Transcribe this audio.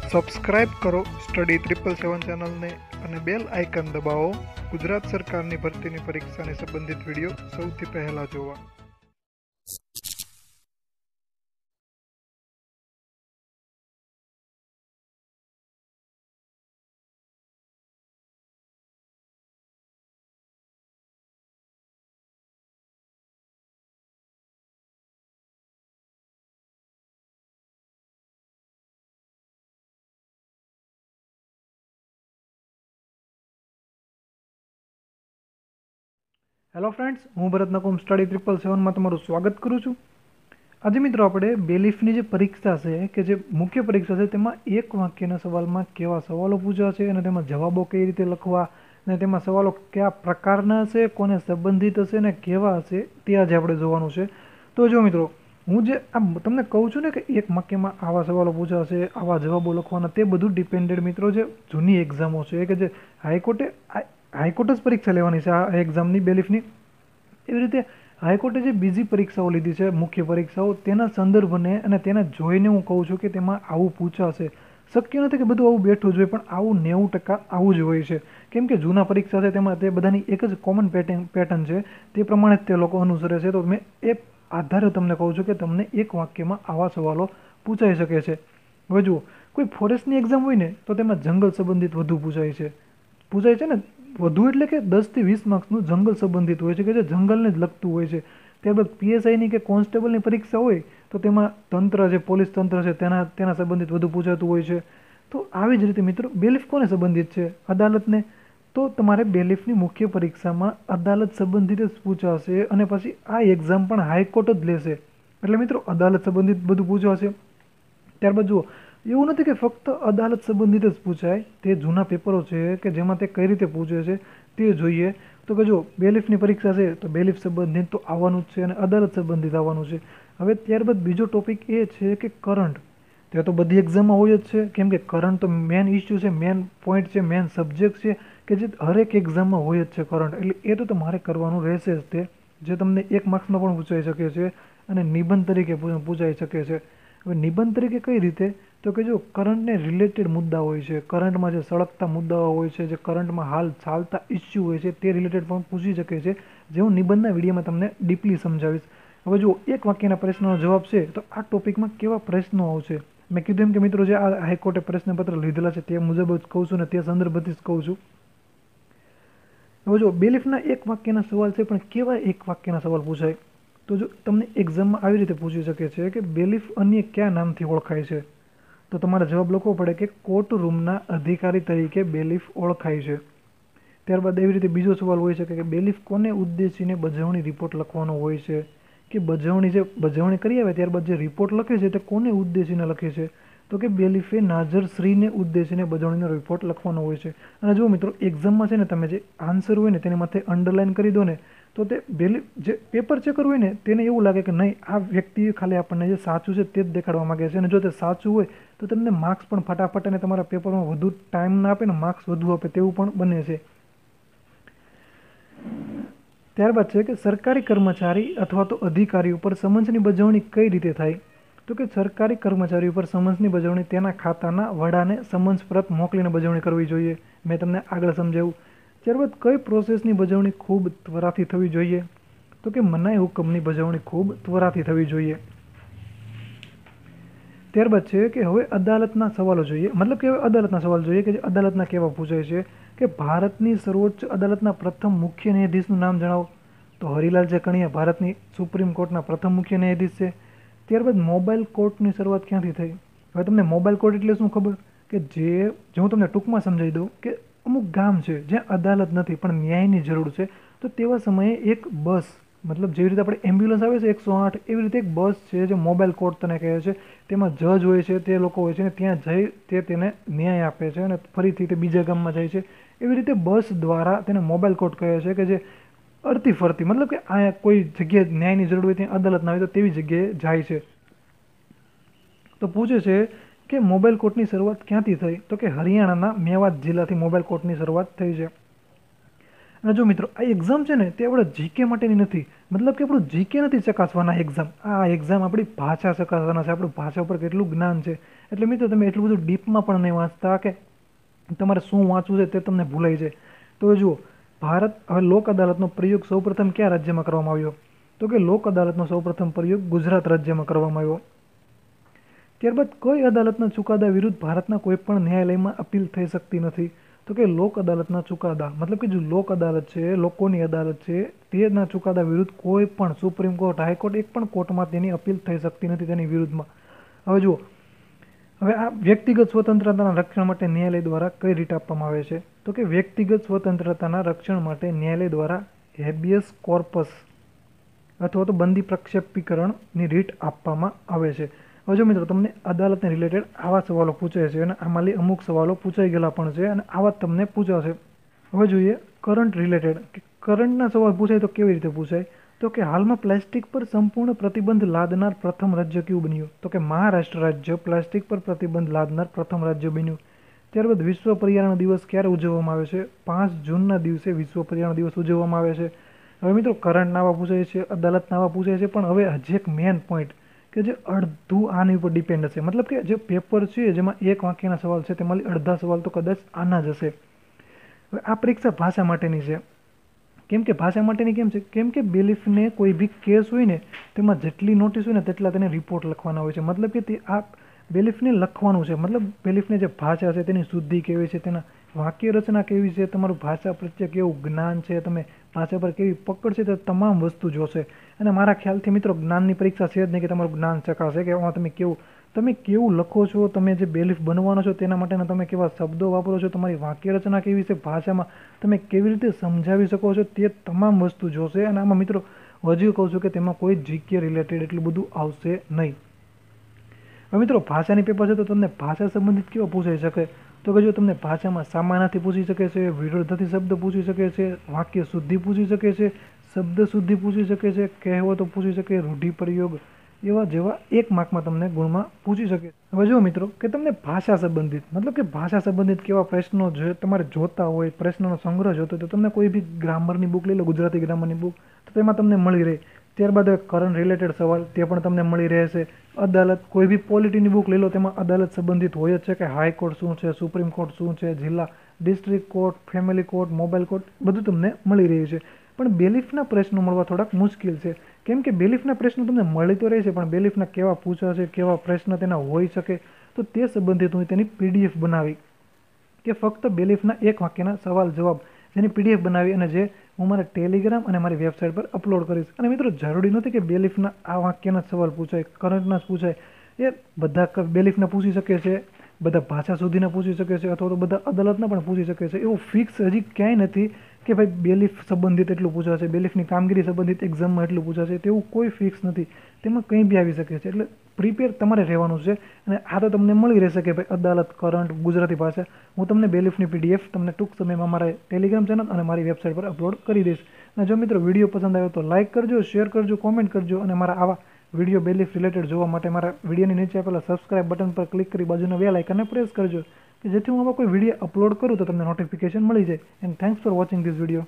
Subscribe કરો study 777 ચેનલને અને બેલ આઇકન દબાવો ગુજરાત સરકારની ભરતીની પરીક્ષાની સંબંધિત વિડીયો સૌથી પહેલા જોવા। હેલો ફ્રેન્ડ્સ, હું ભરત નકુમ સ્ટડી 777 માં તમારું સ્વાગત કરું છું। આજે મિત્રો આપણે બેલીફની જે પરીક્ષા છે કે જે મુખ્ય પરીક્ષા છે તેમાં એક વાક્યના સવાલમાં કેવા સવાલો પૂછ્યા છે અને તેમાં જવાબો કઈ રીતે લખવા અને તેમાં સવાલો કયા પ્રકારના હશે, કોને સંબંધિત હશે અને કેવા હશે તે આજે આપણે જોવાનું છે। તો જો મિત્રો, હું જે તમને કહું છું ને કે એક વાક્યમાં આવા સવાલો પૂછાશે, આવા જવાબો લખવાના, તે બધું ડિપેન્ડેડ મિત્રો જે જૂની એક્ઝામો છે કે જે હાઈકોર્ટ જ પરીક્ષા લેવાની છે આ એક્ઝામની બેલીફની, એવી રીતે હાઈકોર્ટે જે બીજી પરીક્ષાઓ લીધી છે મુખ્ય પરીક્ષાઓ, તેના સંદર્ભને અને તેને જોઈને હું કહું છું કે તેમાં આવું પૂછાશે। શક્ય નથી કે બધું આવું બેઠું જ હોય, પણ આવું 90% આવું જ હોય છે, કેમ કે જૂના પરીક્ષા છે તેમાં તે બધાની એક જ કોમન પેટર્ન છે, તે પ્રમાણે જ તે લોકો અનુસરે છે। તો મેં એ આધારે તમને કહું છું કે તમને એક વાક્યમાં આવા સવાલો પૂછાઈ શકે છે। હવે જુઓ, કોઈ ફોરેસ્ટની એક્ઝામ હોય ને તો તેમાં જંગલ સંબંધિત વધુ પૂછાય છે ને, વધુ એટલે કે 10 થી 20 માર્ક્સનું જંગલ સંબંધિત હોય છે કે જે જંગલને જ લગતું હોય છે। ત્યારબાદ પીએસઆઈની કે કોન્સ્ટેબલની પરીક્ષા હોય તો તેમાં તંત્ર છે, પોલીસ તંત્ર છે, તેના સંબંધિત વધુ પૂછાતું હોય છે। તો આવી જ રીતે મિત્રો બેલીફ કોને સંબંધિત છે? અદાલતને। તો તમારે બેલીફની મુખ્ય પરીક્ષામાં અદાલત સંબંધિત જ પૂછાશે અને પછી આ એક્ઝામ પણ હાઈકોર્ટ જ લેશે, એટલે મિત્રો અદાલત સંબંધિત બધું પૂછાશે। ત્યારબાદ જુઓ, એવું નથી કે ફક્ત અદાલત સંબંધિત જ પૂછાય, તે જૂના પેપરો છે કે જેમાં તે કઈ રીતે પૂછે છે તે જોઈએ। તો કે જો બેલીફની પરીક્ષા છે તો બેલીફ સંબંધિત તો આવવાનું જ છે અને અદાલત સંબંધિત આવવાનું છે। હવે ત્યારબાદ બીજો ટોપિક એ છે કે કરંટ, તે તો બધી એક્ઝામમાં હોય જ છે, કેમ કે કરંટ તો મેન ઇસ્યુ છે, મેન પોઈન્ટ છે, મેન સબ્જેક્ટ છે કે જે હરેક એક્ઝામમાં હોય જ છે કરંટ, એટલે એ તો તમારે કરવાનું રહેશે જ તે, જે તમને 1 માર્ક્સમાં પણ પૂછાઈ શકે છે અને નિબંધ તરીકે પૂછાઈ શકે છે। હવે નિબંધ તરીકે કઈ રીતે? તો કે જો કરંટને રિલેટેડ મુદ્દા હોય છે, કરંટમાં જે સળગતા મુદ્દાઓ હોય છે, જે કરંટમાં હાલ ચાલતા ઇસ્યુ હોય છે તે રિલેટેડ પણ પૂછી શકે છે, જે હું નિબંધના વિડીયોમાં તમને ડીપલી સમજાવીશ। હવે જો એક વાક્યના પ્રશ્નનો જવાબ છે તો આ ટોપિકમાં કેવા પ્રશ્નો આવશે, મેં કીધું એમ કે મિત્રો જે આ હાઈકોર્ટે પ્રશ્નપત્ર લીધેલા છે તે મુજબ જ કહું છું ને તે સંદર્ભથી જ કહું છું। હવે જો બેલીફના એક વાક્યના સવાલ છે, પણ કેવા એક વાક્યના સવાલ પૂછાય? તો જો તમને એક્ઝામમાં આવી રીતે પૂછી શકે છે કે બેલીફ અન્ય કયા નામથી ઓળખાય છે, તો તમારે જવાબ લખવો પડે કે કોર્ટ રૂમના અધિકારી તરીકે બેલીફ ઓળખાય છે। ત્યારબાદ એવી રીતે બીજો સવાલ હોઈ શકે કે બેલીફ કોને ઉદ્દેશીને બજવણી રિપોર્ટ લખવાનો હોય છે, કે બજવણી કરી આવે ત્યારબાદ જે રિપોર્ટ લખે છે તે કોને ઉદ્દેશીને લખે છે, તો કે બેલીફે નાઝરશ્રીને ઉદ્દેશીને બજવણીનો રિપોર્ટ લખવાનો હોય છે। અને જો મિત્રો એક્ઝામમાં છે ને તમે જે આન્સર હોય ને તેની માથે અંડરલાઇન કરી દો ને તો તે બેલીફ જે પેપર ચેકર હોય ને તેને એવું લાગે કે નહીં, આ વ્યક્તિ ખાલી આપણને જે સાચું છે તે જ દેખાડવા માગે છે, અને જો તે સાચું હોય તો તમને માર્ક્સ પણ ફટાફટ અને તમારા પેપરમાં વધુ ટાઈમ ના આપે ને માર્ક્સ વધુ આપે તેવું પણ બને છે। ત્યારબાદ છે કે સરકારી કર્મચારી અથવા તો અધિકારી ઉપર સમન્સની બજવણી કઈ રીતે થાય? તો કે સરકારી કર્મચારી ઉપર સમન્સની બજવણી તેના ખાતાના વડાને સમન્સ પ્રત મોકલીને બજવણી કરવી જોઈએ, મેં તમને આગળ સમજાવ્યું। ત્યારબાદ કઈ પ્રોસેસની બજવણી ખૂબ ત્વરાથી થવી જોઈએ? તો કે મનાઈ હુકમની બજવણી ખૂબ ત્વરાથી થવી જોઈએ। ત્યારબાદ છે કે હવે અદાલતના સવાલો જોઈએ, મતલબ કે અદાલતના સવાલ જોઈએ કે જે અદાલતના કેવા પૂછાય છે કે ભારતની સર્વોચ્ચ અદાલતના પ્રથમ મુખ્ય ન્યાયાધીશનું નામ જણાવો, તો હરિલાલ કણિયા ભારતની સુપ્રીમ કોર્ટના પ્રથમ મુખ્ય ન્યાયાધીશ છે। ત્યારબાદ મોબાઈલ કોર્ટની શરૂઆત ક્યાંથી થઈ? હવે તમને મોબાઈલ કોર્ટ એટલે શું ખબર? કે જે હું તમને ટૂંકમાં સમજાવી દઉં કે અમુક ગામ છે જ્યાં અદાલત નથી પણ ન્યાયની જરૂર છે, તો તેવા સમયે એક બસ, મતલબ જેવી રીતે આપણે એમ્બ્યુલન્સ આવે છે 108, એવી રીતે એક બસ છે જે મોબાઈલ કોર્ટ તને કહે છે, તેમાં જજ હોય છે, તે લોકો હોય છે ને ત્યાં જઈ તે તેને ન્યાય આપે છે અને ફરીથી તે બીજા ગામમાં જાય છે, એવી રીતે બસ દ્વારા તેને મોબાઈલ કોર્ટ કહે છે કે જે અડતી ફરતી, મતલબ કે આ કોઈ જગ્યાએ ન્યાયની જરૂર હોય ત્યાં અદાલત ના હોય તો તેવી જગ્યાએ જાય છે। તો પૂછે છે કે મોબાઈલ કોર્ટની શરૂઆત ક્યાંથી થઈ? તો કે હરિયાણાના મેવાત જિલ્લાથી મોબાઈલ કોર્ટની શરૂઆત થઈ છે। અને જો મિત્રો આ એક્ઝામ છે ને તે આપણે જીકે માટેની નથી, મતલબ કે આપણું જીકે નથી ચકાસવાના એક્ઝામ. આ એક્ઝામ આપણી ભાષા ચકાસવાના છે, આપણું ભાષા ઉપર કેટલું જ્ઞાન છે. એટલે મિત્રો તમે એટલું બધું ડીપમાં પણ નહીં વાંચતા કે તમારે શું વાંચવું છે તે તમને ભૂલાઈ જાય. તો જુઓ, ભારત હવે લોક અદાલતનો પ્રયોગ સૌપ્રથમ કયા રાજ્યમાં કરવામાં આવ્યો? તો કે લોક અદાલતનો સૌપ્રથમ પ્રયોગ ગુજરાત રાજ્યમાં કરવામાં આવ્યો. ત્યારબાદ કઈ અદાલતના ચુકાદા વિરુદ્ધ ભારતના કોઈ પણ ન્યાયાલયમાં અપીલ થઈ શકતી નથી? તો કે લોક અદાલતના ચુકાદા, મતલબ કે જો લોક અદાલત છે, લોકોની અદાલત છે, તેના ચુકાદા વિરુદ્ધ કોઈ પણ સુપ્રીમ કોર્ટ, હાઈકોર્ટ, એક પણ કોર્ટમાં તેની અપીલ થઈ શકતી નથી તેની વિરુદ્ધમાં. હવે જુઓ, હવે આ વ્યક્તિગત સ્વતંત્રતાના રક્ષણ માટે ન્યાયાલય દ્વારા કઈ રીત આપવામાં આવે છે? તો કે વ્યક્તિગત સ્વતંત્રતાના રક્ષણ માટે ન્યાયાલય દ્વારા હેબિયસ કોર્પસ અથવા તો બંદી પ્રક્ષેપીકરણની રીત આપવામાં આવે છે. હવે જો મિત્રો તમને અદાલતને રિલેટેડ આવા સવાલો પૂછાય છે અને આમાંથી અમુક સવાલો પૂછાઈ ગયેલા પણ છે અને આવા તમને પૂછાશે. હવે જોઈએ કરંટ રિલેટેડ, કે કરંટના સવાલ પૂછાય તો કેવી રીતે પૂછાય? તો કે હાલમાં પ્લાસ્ટિક પર સંપૂર્ણ પ્રતિબંધ લાદનાર પ્રથમ રાજ્ય કયું બન્યું? તો કે મહારાષ્ટ્ર રાજ્ય પ્લાસ્ટિક પર પ્રતિબંધ લાદનાર પ્રથમ રાજ્ય બન્યું. ત્યારબાદ વિશ્વ પર્યાવરણ દિવસ ક્યારે ઉજવવામાં આવે છે? 5 જૂનના દિવસે વિશ્વ પર્યાવરણ દિવસ ઉજવવામાં આવે છે. હવે મિત્રો કરંટના આવા પૂછાય છે, અદાલતના આવા પૂછાય છે, પણ હવે હજી એક મેન પોઈન્ટ કે જે અડધું આની ઉપર ડિપેન્ડ હશે, મતલબ કે જે પેપર છે જેમાં એક વાક્યના સવાલ છે તેમાંથી અડધા સવાલ તો કદાચ આના જ હશે. હવે આ પરીક્ષા ભાષા માટેની છે. કેમ કે ભાષા માટેની કેમ છે? કેમ કે બેલીફને કોઈ બી કેસ હોય ને તેમાં જેટલી નોટિસ હોય ને તેટલા તેને રિપોર્ટ લખવાના હોય છે, મતલબ કે તે આ બેલીફને લખવાનું છે. મતલબ બેલીફની જે ભાષા છે તેની શુદ્ધિ કેવી છે, તેના વાક્ય રચના કેવી છે, તમારું ભાષા પ્રત્યે કેવું જ્ઞાન છે, તમે ભાષા પર કેવી પકડ છે, તે તમામ વસ્તુ જોશે. અને મારા ખ્યાલથી મિત્રો જ્ઞાનની પરીક્ષા છે જ નહીં કે તમારું જ્ઞાન ચકાશે કે તમે કેવું લખો છો, તમે જે બેલીફ બનવાનો છો તેના માટેના તમે કેવા શબ્દો વાપરો છો, તમારી વાક્ય રચના કેવી છે, ભાષામાં તમે કેવી રીતે સમજાવી શકો છો, તે તમામ વસ્તુ જોશે. અને આમાં મિત્રો હજુ કહું છું કે તેમાં કોઈ જીકે રિલેટેડ એટલું બધું આવશે નહીં. હવે મિત્રો ભાષાની પેપર છે તો તમને ભાષા સંબંધિત કેવા પૂછાઈ શકે? તો કે જો તમને ભાષામાં સામાનાથી પૂછી શકે છે, વિરોધાથી શબ્દ પૂછી શકે છે, વાક્ય શુદ્ધિ પૂછી શકે છે, શબ્દ શુદ્ધિ પૂછી શકે છે, કહેવતો પૂછી શકે, રૂઢિપ્રયોગ એવા જેવા 1 માર્કમાં તમને ગુણમાં પૂછી શકે. હવે જો મિત્રો કે તમને ભાષા સંબંધિત, મતલબ કે ભાષા સંબંધિત કેવા પ્રશ્નો જે તમારે જોતા હોય, પ્રશ્નનો સંગ્રહ જોતો હોય તો તમને કોઈ બી ગ્રામરની બુક લઈ લો, ગુજરાતી ગ્રામરની બુક, તો તેમાં તમને મળી રહે. ત્યારબાદ કરંટ રિલેટેડ સવાલ તે પણ તમને મળી રહેશે. અદાલત, કોઈ બી પોલિટીની બુક લઈ લો તેમાં અદાલત સંબંધિત હોય જ છે કે હાઈકોર્ટ શું છે, સુપ્રીમ કોર્ટ શું છે, જિલ્લા district court, family court, mobile court, બધું તમને મળી રહ્યું છે. પણ બેલીફના પ્રશ્નો મળવા થોડાક મુશ્કેલ છે. કેમ કે બેલીફના પ્રશ્નો તમને મળી તો રહે છે, પણ બેલીફના કેવા પૂછાશે, કેવા પ્રશ્ન તેના હોઈ શકે, તો તે સંબંધિત હું તેની PDF બનાવી કે ફક્ત બેલીફના 1 વાક્યના સવાલ જવાબ જેની PDF બનાવી અને જે હું મારા ટેલિગ્રામ અને મારી વેબસાઇટ પર અપલોડ કરીશ. અને મિત્રો જરૂરી નથી કે બેલીફના આ વાક્યના સવાલ પૂછાય, કરંટના જ પૂછાય. એ બધા બેલીફના પૂછી શકે છે, બધા ભાષા સુધીના પૂછી શકે છે, અથવા તો બધા અદાલતના પણ પૂછી શકે છે. એવું ફિક્સ હજી ક્યાંય નથી કે ભાઈ બેલીફ સંબંધિત એટલું પૂછાશે, બેલીફની કામગીરી સંબંધિત એક્ઝામમાં એટલું પૂછાશે, તેવું કોઈ ફિક્સ નથી. તેમાં કંઈ બી આવી શકે છે. એટલે પ્રિપેર તમારે રહેવાનું છે. અને આ તો તમને મળી રહેશે કે ભાઈ અદાલત, કરંટ, ગુજરાતી ભાષા. હું તમને બેલીફની PDF તમને ટૂંક સમયમાં મારા ટેલિગ્રામ ચેનલ અને મારી વેબસાઇટ પર અપલોડ કરી દઈશ. અને જો મિત્રો વિડીયો પસંદ આવ્યો તો લાઇક કરજો, શેર કરજો, કોમેન્ટ કરજો. અને મારા આવા વિડીયો બેલીફ રિલેટેડ જોવા માટે મારા વિડીયોની નીચે આપેલા સબસ્ક્રાઇબ બટન પર ક્લિક કરી બાજુના બેલ આઇકનને પ્રેસ કરજો કે જેથી હું આવા કોઈ વિડીયો અપલોડ કરું તો તમને નોટિફિકેશન મળી જાય. And thanks for watching this video.